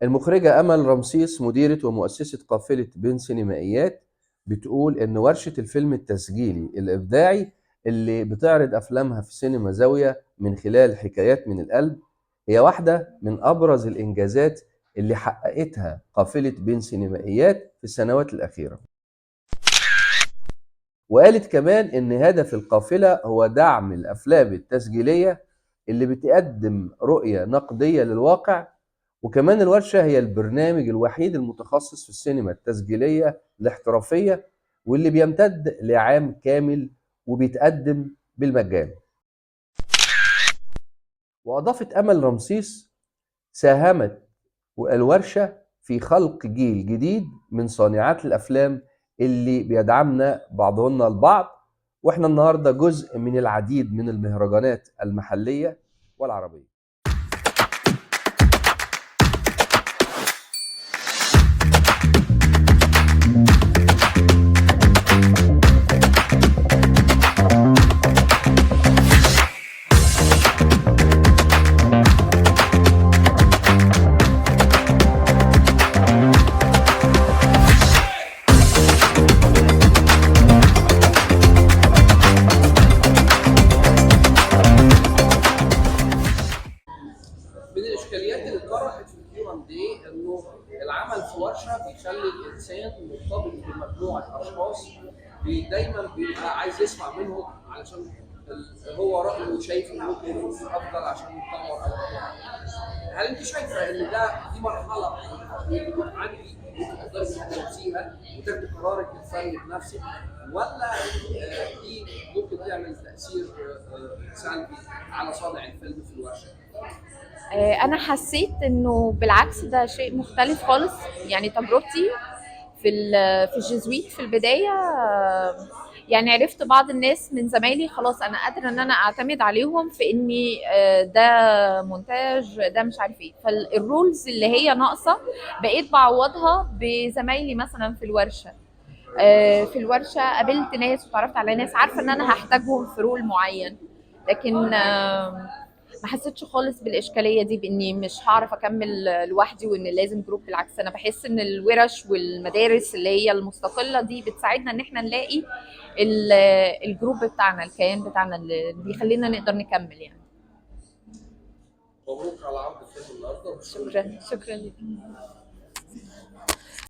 المخرجة أمل رمسيس مديرة ومؤسسة قافلة بين سينمائيات بتقول إن ورشة الفيلم التسجيلي الإبداعي اللي بتعرض أفلامها في سينما زاوية من خلال حكايات من القلب هي واحدة من أبرز الإنجازات اللي حققتها قافلة بين سينمائيات في السنوات الأخيرة. وقالت كمان إن هدف القافلة هو دعم الأفلام التسجيلية اللي بتقدم رؤية نقدية للواقع، وكمان الورشة هي البرنامج الوحيد المتخصص في السينما التسجيلية الاحترافية واللي بيمتد لعام كامل وبيتقدم بالمجان. وأضافت أمل رمسيس ساهمت الورشة في خلق جيل جديد من صانعات الأفلام اللي بيدعمنا بعضهن البعض، وإحنا النهاردة جزء من العديد من المهرجانات المحلية والعربية. من الاشكاليات اللي طرحت في الهيومن دي انه العمل في ورشه بيخلي الانسان مرتبط بمجموعه اشخاص دايما بيبقى عايز يسمع منهم علشان هو رايه شايف انه ممكن يكون افضل عشان يتطور او يتطور. هل انت شايفه ان دي مرحله عندي ممكن تقدري تتجاوزيها وتاخدي قرارك الفني بنفسك، ولا دي ممكن تعمل تاثير سلبي على صانع الفيلم في الورشه؟ انا حسيت انه بالعكس ده شيء مختلف خالص. يعني تجربتي في الجزويت في البدايه، يعني عرفت بعض الناس من زمايلي خلاص انا قادره ان انا اعتمد عليهم في اني ده مونتاج ده مش عارف ايه، فالرولز اللي هي ناقصه بقيت بعوضها بزمايلي مثلا في الورشه. في الورشه قابلت ناس وتعرفت على ناس عارفه ان انا هحتاجهم في رول معين، لكن ما حسيتش خالص بالاشكاليه دي باني مش هعرف اكمل لوحدي وان لازم جروب. بالعكس انا بحس ان الورش والمدارس اللي هي المستقله دي بتساعدنا ان احنا نلاقي الجروب بتاعنا، الكيان بتاعنا اللي بيخلينا نقدر نكمل يعني. مبروك على عرض الفيلم النهارده. شكرا لك.